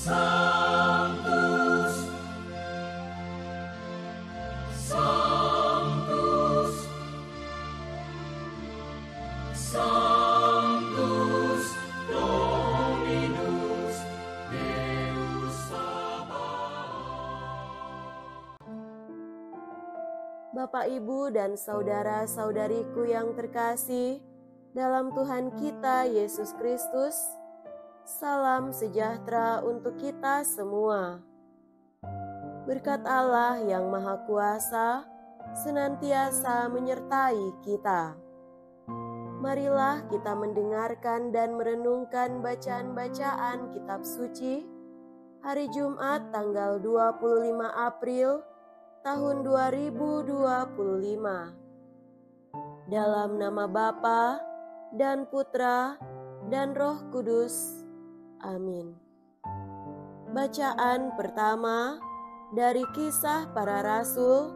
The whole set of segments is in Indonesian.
Sanctus, Sanctus, Sanctus Dominus Deus Sabaoth. Bapak, Ibu, dan saudara-saudariku yang terkasih dalam Tuhan kita Yesus Kristus, salam sejahtera untuk kita semua. Berkat Allah yang Maha Kuasa senantiasa menyertai kita. Marilah kita mendengarkan dan merenungkan bacaan-bacaan kitab suci hari Jumat tanggal 25 April tahun 2025. Dalam nama Bapa dan Putra dan Roh Kudus. Amin. Bacaan pertama dari Kisah Para Rasul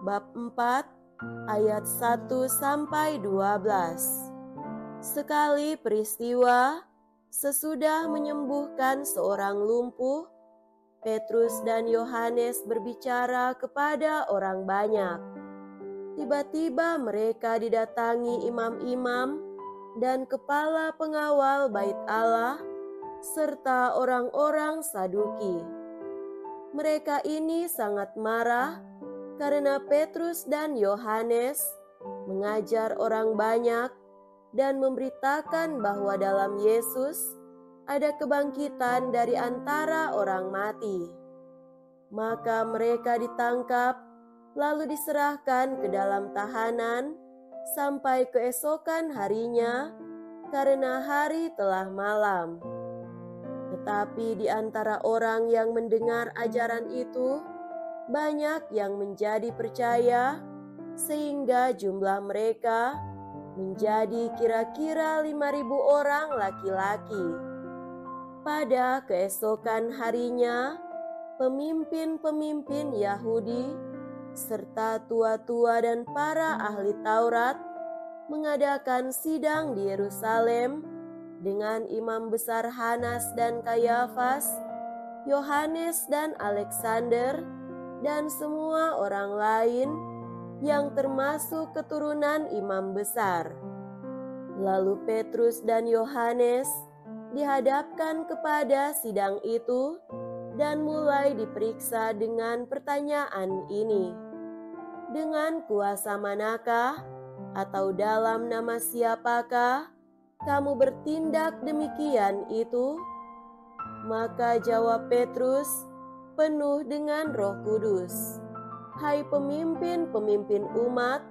bab 4 ayat 1 sampai 12. Sekali peristiwa sesudah menyembuhkan seorang lumpuh, Petrus dan Yohanes berbicara kepada orang banyak. Tiba-tiba mereka didatangi imam-imam dan kepala pengawal bait Allah serta orang-orang Saduki. Mereka ini sangat marah karena Petrus dan Yohanes mengajar orang banyak dan memberitakan bahwa dalam Yesus ada kebangkitan dari antara orang mati. Maka mereka ditangkap lalu diserahkan ke dalam tahanan sampai keesokan harinya karena hari telah malam. Tetapi di antara orang yang mendengar ajaran itu, banyak yang menjadi percaya, sehingga jumlah mereka menjadi kira-kira 5.000 orang laki-laki. Pada keesokan harinya, pemimpin-pemimpin Yahudi, serta tua-tua dan para ahli Taurat, mengadakan sidang di Yerusalem, dengan imam besar Hanas dan Kayafas, Yohanes dan Alexander, dan semua orang lain yang termasuk keturunan imam besar. Lalu Petrus dan Yohanes dihadapkan kepada sidang itu dan mulai diperiksa dengan pertanyaan ini. Dengan kuasa manakah atau dalam nama siapakah kamu bertindak demikian itu? Maka jawab Petrus penuh dengan Roh Kudus, "Hai pemimpin-pemimpin umat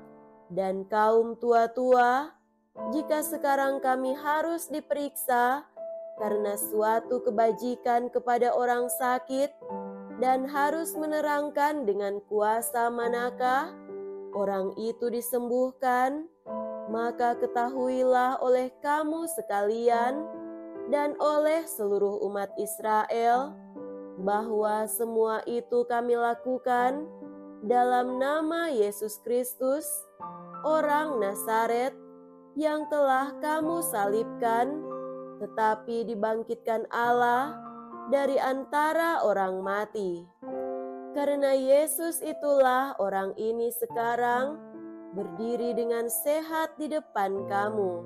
dan kaum tua-tua, jika sekarang kami harus diperiksa karena suatu kebajikan kepada orang sakit dan harus menerangkan dengan kuasa manakah orang itu disembuhkan, maka ketahuilah oleh kamu sekalian dan oleh seluruh umat Israel bahwa semua itu kami lakukan dalam nama Yesus Kristus, orang Nazaret yang telah kamu salibkan, tetapi dibangkitkan Allah dari antara orang mati. Karena Yesus itulah orang ini sekarang berdiri dengan sehat di depan kamu.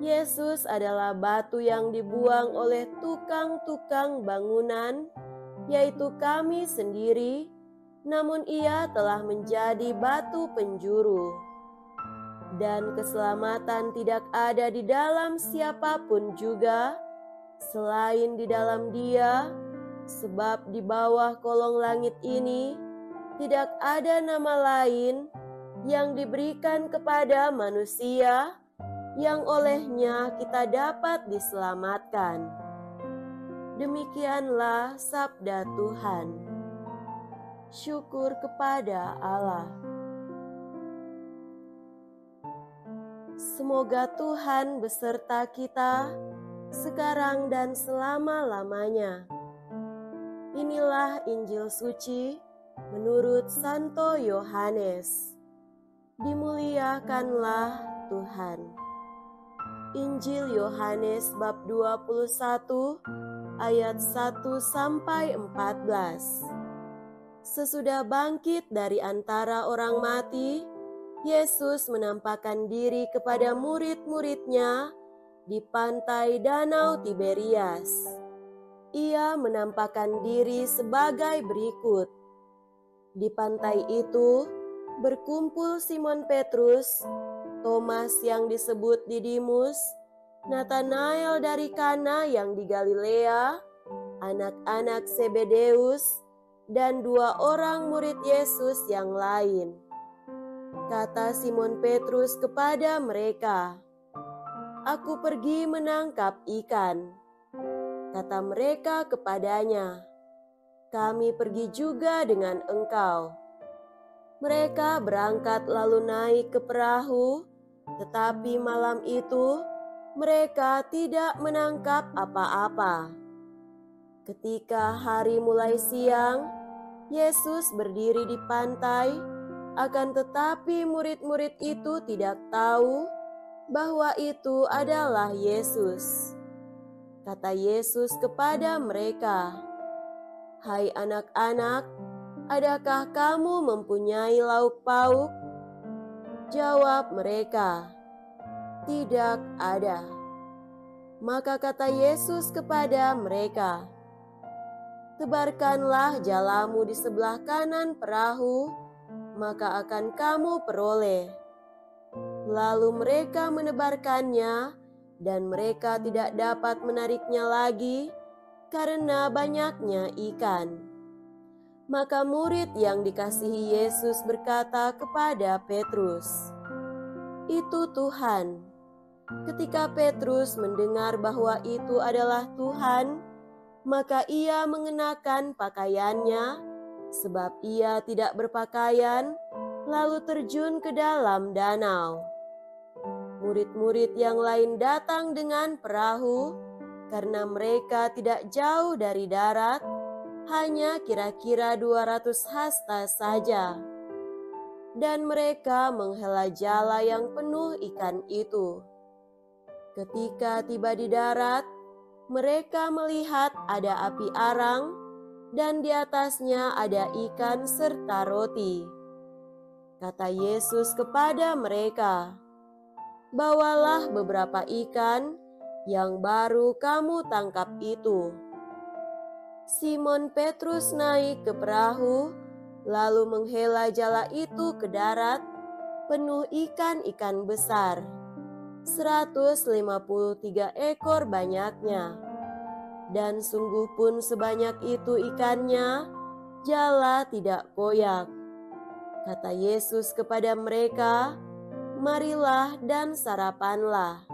Yesus adalah batu yang dibuang oleh tukang-tukang bangunan, yaitu kami sendiri, namun ia telah menjadi batu penjuru. Dan keselamatan tidak ada di dalam siapapun juga, selain di dalam Dia, sebab di bawah kolong langit ini tidak ada nama lain yang diberikan kepada manusia yang olehnya kita dapat diselamatkan. Demikianlah sabda Tuhan. Syukur kepada Allah. Semoga Tuhan beserta kita sekarang dan selama-lamanya. Inilah Injil suci menurut Santo Yohanes. Dimuliakanlah Tuhan. Injil Yohanes bab 21 ayat 1-14. Sesudah bangkit dari antara orang mati, Yesus menampakkan diri kepada murid-muridnya di pantai Danau Tiberias. Ia menampakkan diri sebagai berikut. Di pantai itu berkumpul Simon Petrus, Thomas yang disebut Didimus, Nathanael dari Kana yang di Galilea, anak-anak Zebedeus, dan 2 orang murid Yesus yang lain. Kata Simon Petrus kepada mereka, "Aku pergi menangkap ikan." Kata mereka kepadanya, "Kami pergi juga dengan engkau." Mereka berangkat lalu naik ke perahu, tetapi malam itu mereka tidak menangkap apa-apa. Ketika hari mulai siang, Yesus berdiri di pantai, akan tetapi murid-murid itu tidak tahu bahwa itu adalah Yesus. Kata Yesus kepada mereka, "Hai anak-anak, adakah kamu mempunyai lauk pauk?" Jawab mereka, "Tidak ada." Maka kata Yesus kepada mereka, "Tebarkanlah jalamu di sebelah kanan perahu, maka akan kamu peroleh." Lalu mereka menebarkannya, dan mereka tidak dapat menariknya lagi karena banyaknya ikan. Maka murid yang dikasihi Yesus berkata kepada Petrus, "Itu Tuhan." Ketika Petrus mendengar bahwa itu adalah Tuhan, maka ia mengenakan pakaiannya, sebab ia tidak berpakaian, lalu terjun ke dalam danau. Murid-murid yang lain datang dengan perahu, karena mereka tidak jauh dari darat, hanya kira-kira 200 hasta saja. Dan mereka menghela jala yang penuh ikan itu. Ketika tiba di darat, mereka melihat ada api arang, dan di atasnya ada ikan serta roti. Kata Yesus kepada mereka, "Bawalah beberapa ikan yang baru kamu tangkap itu." Simon Petrus naik ke perahu, lalu menghela jala itu ke darat, penuh ikan-ikan besar, 153 ekor banyaknya. Dan sungguh pun sebanyak itu ikannya, jala tidak koyak. Kata Yesus kepada mereka, "Marilah dan sarapanlah."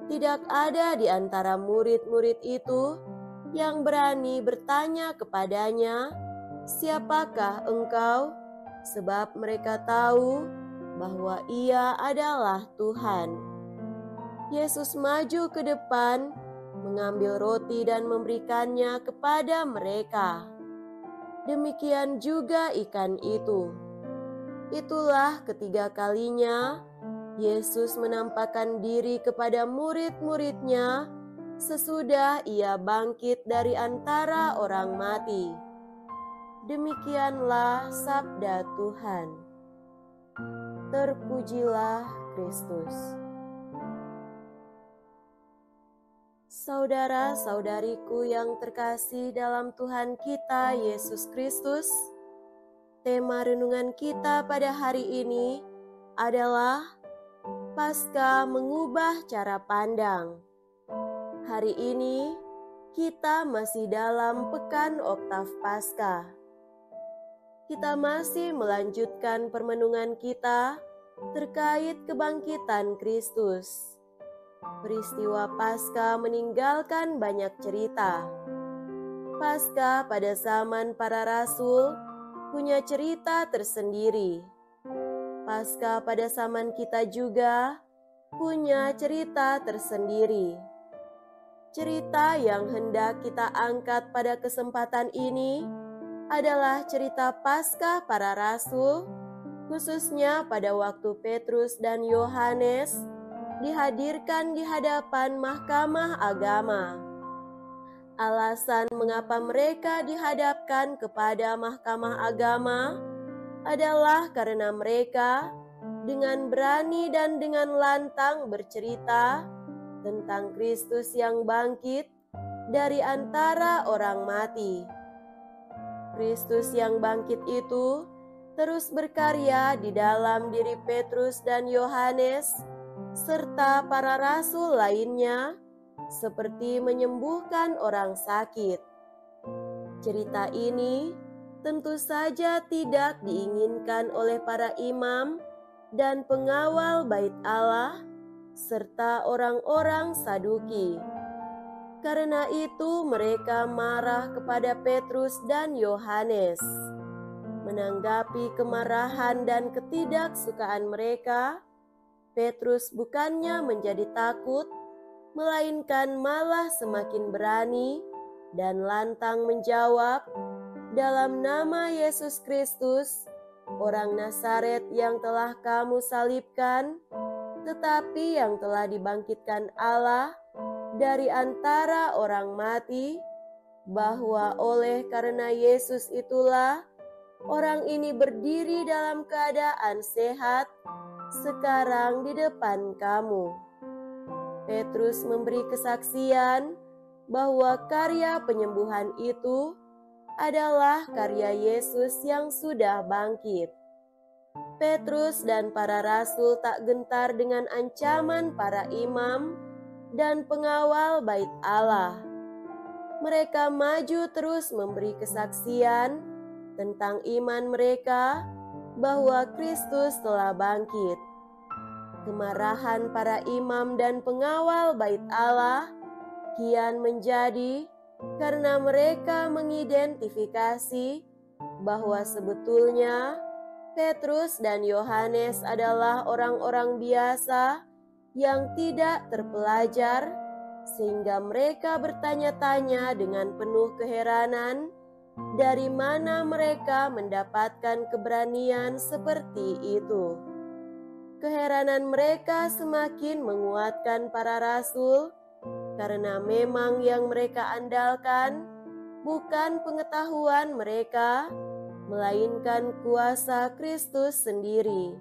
Tidak ada di antara murid-murid itu yang berani bertanya kepadanya, "Siapakah engkau?" Sebab mereka tahu bahwa ia adalah Tuhan. Yesus maju ke depan, mengambil roti dan memberikannya kepada mereka. Demikian juga ikan itu. Itulah ketiga kalinya Yesus menampakkan diri kepada murid-muridnya sesudah ia bangkit dari antara orang mati. Demikianlah sabda Tuhan. Terpujilah Kristus. Saudara-saudariku yang terkasih dalam Tuhan kita Yesus Kristus, tema renungan kita pada hari ini adalah Paskah mengubah cara pandang. Hari ini kita masih dalam pekan Oktav Paskah. Kita masih melanjutkan permenungan kita terkait kebangkitan Kristus. Peristiwa Paskah meninggalkan banyak cerita. Paskah pada zaman para rasul punya cerita tersendiri. Paskah pada zaman kita juga punya cerita tersendiri. Cerita yang hendak kita angkat pada kesempatan ini adalah cerita Paskah para rasul, khususnya pada waktu Petrus dan Yohanes dihadirkan di hadapan Mahkamah Agama. Alasan mengapa mereka dihadapkan kepada Mahkamah Agama adalah karena mereka dengan berani dan dengan lantang bercerita tentang Kristus yang bangkit dari antara orang mati. Kristus yang bangkit itu terus berkarya di dalam diri Petrus dan Yohanes serta para rasul lainnya, seperti menyembuhkan orang sakit. Cerita ini tentu saja tidak diinginkan oleh para imam dan pengawal bait Allah serta orang-orang Saduki. Karena itu mereka marah kepada Petrus dan Yohanes. Menanggapi kemarahan dan ketidaksukaan mereka, Petrus bukannya menjadi takut, melainkan malah semakin berani dan lantang menjawab, "Dalam nama Yesus Kristus, orang Nazaret yang telah kamu salibkan, tetapi yang telah dibangkitkan Allah dari antara orang mati, bahwa oleh karena Yesus itulah orang ini berdiri dalam keadaan sehat sekarang di depan kamu." Petrus memberi kesaksian bahwa karya penyembuhan itu adalah karya Yesus yang sudah bangkit. Petrus dan para rasul tak gentar dengan ancaman para imam dan pengawal bait Allah. Mereka maju terus memberi kesaksian tentang iman mereka bahwa Kristus telah bangkit. Kemarahan para imam dan pengawal bait Allah kian menjadi karena mereka mengidentifikasi bahwa sebetulnya Petrus dan Yohanes adalah orang-orang biasa yang tidak terpelajar, sehingga mereka bertanya-tanya dengan penuh keheranan dari mana mereka mendapatkan keberanian seperti itu. Keheranan mereka semakin menguatkan para rasul, karena memang yang mereka andalkan bukan pengetahuan mereka, melainkan kuasa Kristus sendiri.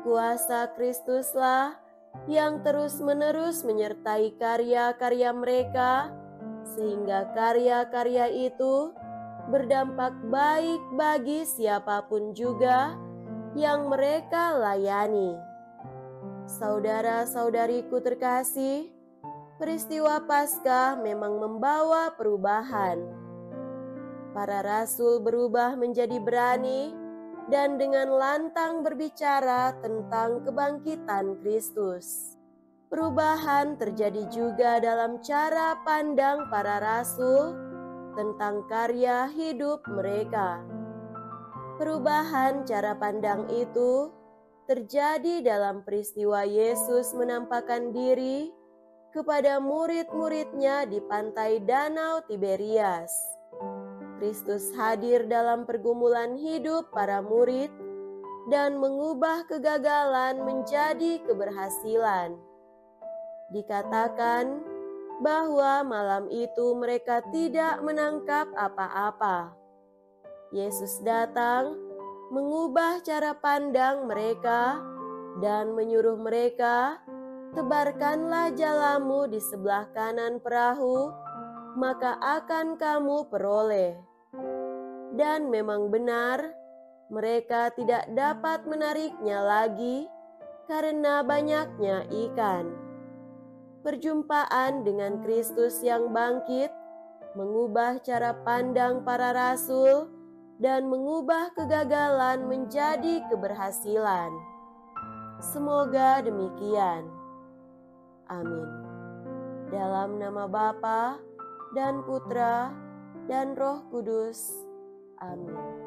Kuasa Kristuslah yang terus-menerus menyertai karya-karya mereka, sehingga karya-karya itu berdampak baik bagi siapapun juga yang mereka layani. Saudara-saudariku terkasih, peristiwa Paskah memang membawa perubahan. Para rasul berubah menjadi berani dan dengan lantang berbicara tentang kebangkitan Kristus. Perubahan terjadi juga dalam cara pandang para rasul tentang karya hidup mereka. Perubahan cara pandang itu terjadi dalam peristiwa Yesus menampakkan diri kepada murid-muridnya di pantai Danau Tiberias. Kristus hadir dalam pergumulan hidup para murid dan mengubah kegagalan menjadi keberhasilan. Dikatakan bahwa malam itu mereka tidak menangkap apa-apa. Yesus datang, mengubah cara pandang mereka, dan menyuruh mereka, "Tebarkanlah jalamu di sebelah kanan perahu, maka akan kamu peroleh." Dan memang benar, mereka tidak dapat menariknya lagi karena banyaknya ikan. Perjumpaan dengan Kristus yang bangkit mengubah cara pandang para rasul dan mengubah kegagalan menjadi keberhasilan. Semoga demikian. Amin. Dalam nama Bapa dan Putra dan Roh Kudus. Amin.